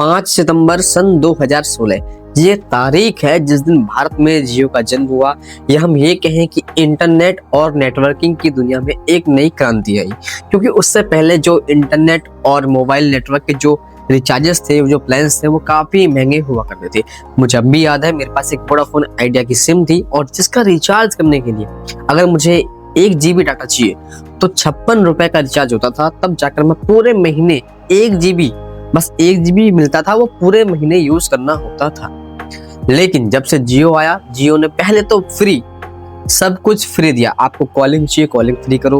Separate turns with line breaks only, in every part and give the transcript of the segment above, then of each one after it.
5 सितंबर सन 2016 ये तारीख है जिस दिन भारत में जियो का जन्म हुआ। या हम ये कहें कि इंटरनेट और नेटवर्किंग की दुनिया में एक नई क्रांति आई, क्योंकि उससे पहले जो इंटरनेट और मोबाइल नेटवर्क के जो रिचार्जेस थे, जो प्लान्स थे, वो काफ़ी महंगे हुआ करते थे। मुझे अब भी याद है, मेरे पास एक वोडाफोन आइडिया की सिम थी और जिसका रिचार्ज करने के लिए अगर मुझे 1 GB डाटा चाहिए तो 56 रुपए का रिचार्ज होता था। तब जाकर मैं पूरे महीने 1 GB, बस 1 GB मिलता था, वो पूरे महीने यूज करना होता था। लेकिन जब से जियो आया, जियो ने पहले तो फ्री, सब कुछ फ्री दिया। आपको कॉलिंग चाहिए, कॉलिंग फ्री करो,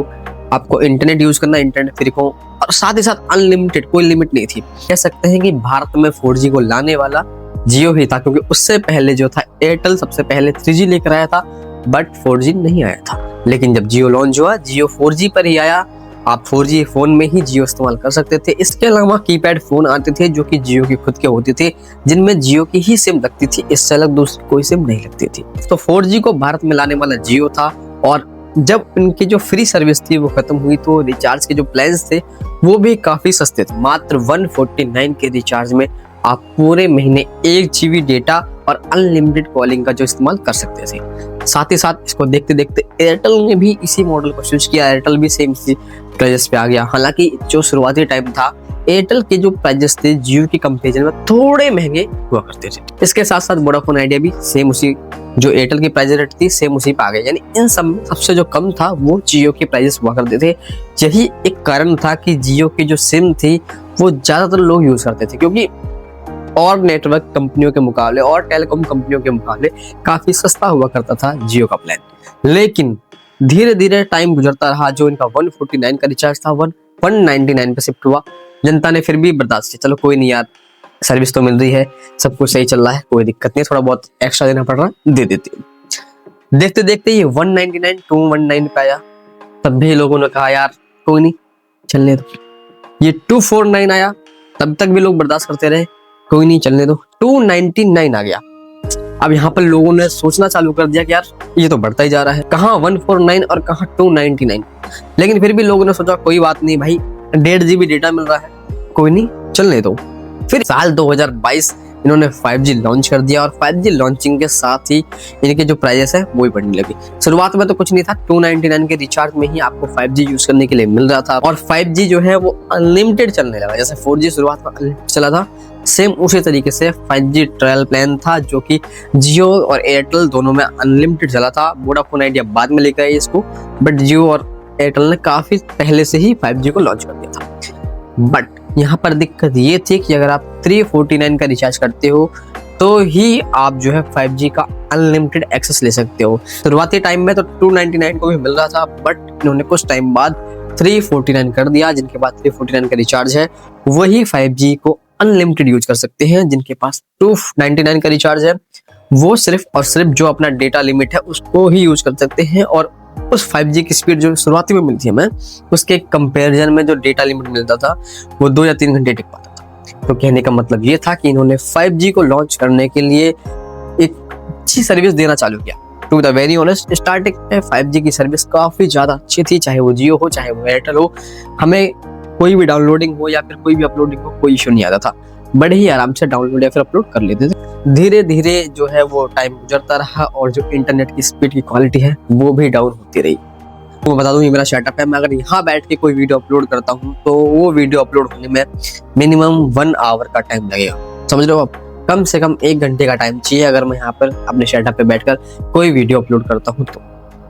आपको इंटरनेट यूज करना, इंटरनेट फ्री करो, और साथ ही साथ अनलिमिटेड, कोई लिमिट नहीं थी। कह सकते हैं कि भारत में 4G को लाने वाला जियो ही था, क्योंकि उससे पहले जो था एयरटेल सबसे पहले 3G लेकर आया था, बट 4G नहीं आया था। लेकिन जब जियो लॉन्च हुआ, जियो 4G पर ही आया। आप 4G फोन में ही जियो इस्तेमाल कर सकते थे। इसके अलावा कीपैड फोन आते थे जो कि जियो के खुद के होते थे, जिनमें जियो की ही सिम लगती थी, इससे अलग दूसरी कोई सिम नहीं लगती थी। तो 4G को भारत में लाने वाला जियो था। और जब इनकी जो फ्री सर्विस थी वो खत्म हुई तो रिचार्ज के जो प्लान्स थे वो भी काफी सस्ते थे। मात्र 149 के रिचार्ज में आप पूरे महीने 1 GB डेटा और अनलिमिटेड कॉलिंग का जो इस्तेमाल कर सकते थे। साथ ही साथ इसको देखते देखते एयरटेल ने भी इसी मॉडल को स्विच किया। एयरटेल भी सेम इसी प्राइजेस पे आ गया। हालांकि जो शुरुआती टाइम था, एयरटेल के जो प्राइजेस थे जियो की कंपेरिजन में थोड़े महंगे हुआ करते थे। इसके साथ साथ वोडाफोन आइडिया भी सेम उसी, जो एयरटेल की प्राइस रेट थी सेम उसी पे आ गए। यानी इन सब में सबसे जो कम था वो जियो के प्राइजेस हुआ करते थे। यही एक कारण था कि जियो की जो सिम थी वो ज्यादातर लोग यूज करते थे, क्योंकि और नेटवर्क कंपनियों के मुकाबले और टेलीकॉम कंपनियों के मुकाबले काफी सस्ता हुआ करता था जियो का प्लान। लेकिन धीरे धीरे टाइम गुजरता रहा, जो इनका 149 का रिचार्ज था 199 पे शिफ्ट हुआ। जनता ने फिर भी बर्दाश्त किया, चलो कोई नहीं यार, सर्विस तो मिल रही है, सब कुछ सही चल रहा है, कोई दिक्कत नहीं, थोड़ा बहुत एक्स्ट्रा देना पड़ रहा है, दे देते हैं। देखते देखते ये 199 219 पे आया, तब भी लोगों ने कहा यार कोई नहीं, चलने दो। ये 249 आया, तब तक भी लोग बर्दाश्त करते रहे, कोई नहीं चलने दो। 299 आ गया। अब यहाँ पर लोगों ने सोचना चालू कर दिया कि यार ये तो बढ़ता ही जा रहा है, कहाँ 149 और कहाँ 299। लेकिन फिर भी लोगों ने सोचा कोई बात नहीं भाई, 1.5 GB डेटा मिल रहा है, कोई नहीं चलने दो। फिर साल 2022 इन्होंने 5G लॉन्च कर दिया, और 5G लॉन्चिंग के साथ ही इनके जो प्राइजेस है वो भी बढ़ने लगे। शुरुआत में तो कुछ नहीं था, 299 के रिचार्ज में ही आपको 5G यूज करने के लिए मिल रहा था, और 5G जो है वो अनलिमिटेड चलने लगा। जैसे 4G शुरुआत में अनलिमिटेड चला था, सेम उसी तरीके से 5G ट्रायल प्लान था, जो कि जियो और एयरटेल दोनों में अनलिमिटेड चला था। वोडाफोन आइडिया बाद में लेकर आई इसको, बट जियो और एयरटेल ने काफी पहले से ही 5G को लॉन्च कर दिया था। बट यहाँ पर दिक्कत ये थी कि अगर आप 349 का रिचार्ज करते हो तो ही आप जो है 5G का अनलिमिटेड एक्सेस ले सकते हो। शुरुआती टाइम में तो 299 को भी मिल रहा था, बट इन्होंने कुछ टाइम बाद 349 कर दिया। जिनके पास 349 का रिचार्ज है वही 5G को अनलिमिटेड यूज कर सकते हैं। जिनके पास 299 का रिचार्ज है वो सिर्फ और सिर्फ जो अपना डेटा लिमिट है उसको ही यूज कर सकते हैं, और उस 5G की स्पीड जो शुरुआती में मिलती है हमें, उसके कंपैरिजन में जो डेटा लिमिट मिलता था वो 2 या 3 घंटे टिक पाता था। तो कहने का मतलब ये था कि इन्होंने 5G को लॉन्च करने के लिए एक अच्छी सर्विस देना चालू किया। To the very honest, starting में 5G की सर्विस काफी ज्यादा अच्छी थी, चाहे वो जियो हो चाहे वो एयरटेल हो। हमें कोई भी डाउनलोडिंग हो या फिर कोई भी अपलोडिंग हो, कोई इशू नहीं आता था, बड़े ही आराम से डाउनलोड या फिर अपलोड कर लेते थे। धीरे धीरे जो है वो टाइम गुजरता रहा, और जो इंटरनेट की स्पीड की क्वालिटी है वो भी डाउन होती रही। तो मैं बता दूं, ये मेरा सेटअप है, मैं अगर यहाँ बैठ के कोई वीडियो अपलोड करता हूँ तो वो वीडियो अपलोड होने में मिनिमम 1 आवर का टाइम लगेगा। समझ रहे हो आप, कम से कम 1 घंटे का टाइम चाहिए अगर मैं यहाँ पर अपने सेटअप पे बैठकर कोई वीडियो अपलोड करता हूँ। तो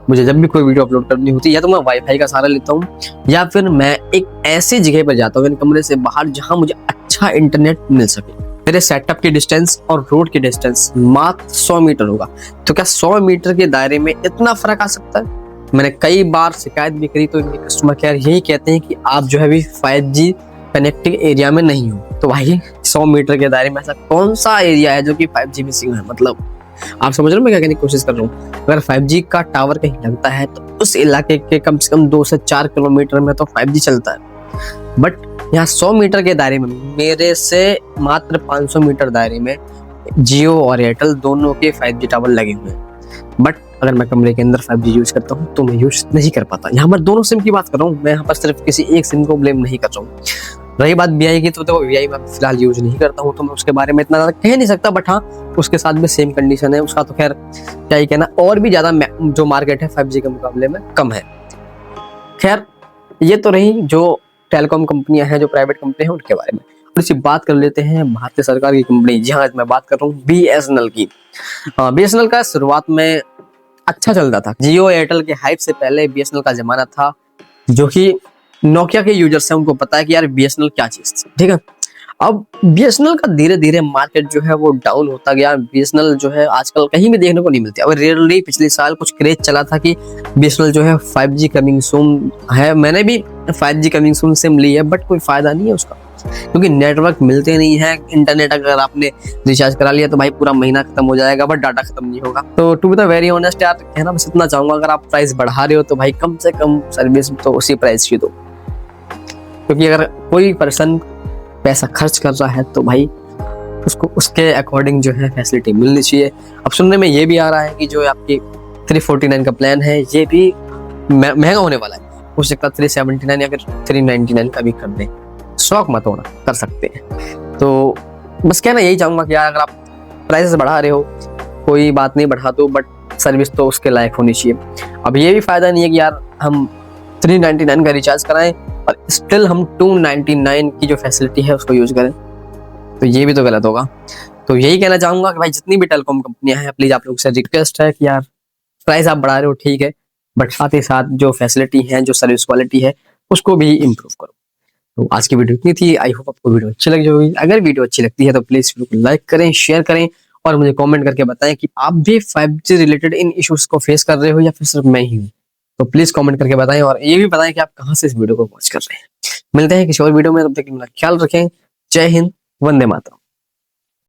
मुझे जब भी कोई वीडियो अपलोड करनी होती है, या तो मैं वाईफाई का सहारा लेता हूँ, या फिर मैं एक ऐसी जगह पर जाता हूँ कमरे से बाहर जहाँ मुझे अच्छा इंटरनेट मिल सके। मेरे सेटअप की डिस्टेंस और रोड की डिस्टेंस मात्र 100 मीटर होगा। तो क्या 100 मीटर के दायरे में इतना फर्क आ सकता है? मैंने कई बार शिकायत भी करी, तो इनके कस्टमर केयर यही कहते हैं कि आप जो है अभी 5G कनेक्टेड एरिया में नहीं हो। तो भाई 100 मीटर के दायरे में ऐसा कौन सा एरिया है जो कि 5G मिसिंग है? मतलब आप समझ रहे हो मैं क्या कहने की कोशिश कर रहा हूँ? अगर 5G का टावर कहीं लगता है तो उस इलाके के कम से कम 2 से 4 किलोमीटर में तो 5G चलता है। बट यहाँ 100 मीटर के दायरे में, मेरे से मात्र 500 मीटर दायरे में जियो और एयरटेल दोनों के 5G टावर लगे हुए हैं। बट अगर मैं कमरे के अंदर 5G यूज करता हूँ तो मैं यूज नहीं कर पाता। यहाँ मैं दोनों सिम की बात कर रहा हूँ, मैं यहाँ पर सिर्फ किसी एक सिम को ब्लेम नहीं कर रहा हूँ। रही बात वीआई की, तो वीआई मैं फिलहाल यूज नहीं करता हूँ, तो मैं उसके बारे में इतना ज्यादा कह नहीं सकता, बट हाँ उसके साथ भी सेम कंडीशन है उसका, तो खैर क्या ही कहना, और भी ज्यादा जो मार्केट है 5G के मुकाबले में कम है। खैर ये तो रही जो टेलीकॉम कंपनियां हैं, जो प्राइवेट कंपनी हैं उनके बारे में। थोड़ी सी बात कर लेते हैं भारतीय सरकार की कंपनी, जी हाँ मैं बात कर रहा हूँ बीएसएनएल की। बीएसएनएल का शुरुआत में अच्छा चल रहा था, जियो एयरटेल के हाइप से पहले बीएसएनएल का जमाना था, जो कि नोकिया के यूजर्स हैं उनको पता है कि यार बीएसएनएल क्या चीज थी, ठीक है। अब बीएसएनएल का धीरे धीरे मार्केट जो है वो डाउन होता गया। बीएसएनएल जो है आजकल कहीं भी देखने को नहीं मिलती। अब रेयरली पिछले साल कुछ क्रेज चला था कि बीएसएनएल जो है 5G कमिंग सून है, मैंने भी 5G कमिंग सून सिम ली है, बट कोई फायदा नहीं है उसका, क्योंकि नेटवर्क मिलते नहीं है। इंटरनेट अगर आपने रिचार्ज करा लिया तो भाई पूरा महीना खत्म हो जाएगा, बट डाटा खत्म नहीं होगा। तो to be the very honest यार, कहना बस इतना चाहूंगा, अगर आप प्राइस बढ़ा रहे हो तो भाई कम से कम सर्विस तो उसी प्राइस की दो, क्योंकि अगर कोई पर्सन पैसा खर्च कर रहा है तो भाई उसको उसके अकॉर्डिंग जो है फैसिलिटी मिलनी चाहिए। अब सुनने में ये भी आ रहा है कि जो आपकी 349 का प्लान है ये भी महंगा होने वाला है, हो सकता है 379 या फिर 399 का भी कर दें। शौक मत होना, कर सकते हैं। तो बस कहना यही चाहूंगा कि यार अगर आप प्राइसेस बढ़ा रहे हो कोई बात नहीं, बढ़ा दो, बट सर्विस तो उसके लायक होनी चाहिए। अब ये भी फायदा नहीं है कि यार हम 399 का रिचार्ज कराएं और स्टिल हम 299 की जो फैसिलिटी है उसको यूज करें, तो ये भी तो गलत होगा। तो यही कहना चाहूंगा कि भाई जितनी भी टेलीकॉम कंपनियां हैं, प्लीज आप लोग से रिक्वेस्ट है कि यार प्राइस आप बढ़ा रहे हो ठीक है, बट साथ ही साथ जो फैसिलिटी है, जो सर्विस क्वालिटी है, उसको भी इम्प्रूव करो। तो आज की वीडियो इतनी थी। आई होप आपको वीडियो अच्छी लगी होगी। अगर वीडियो अच्छी लगती है तो प्लीज वीडियो को लाइक करें, शेयर करें और मुझे कमेंट करके बताएं कि आप भी 5G रिलेटेड इन इश्यूज को फेस कर रहे हो या फिर सिर्फ मैं ही हूँ। तो प्लीज कमेंट करके बताएं और ये भी बताएं कि आप कहाँ से इस वीडियो को वॉच कर रहे हैं। मिलते हैं किसी और वीडियो में, तब तक अपना ख्याल रखें। जय हिंद, वंदे मातरम।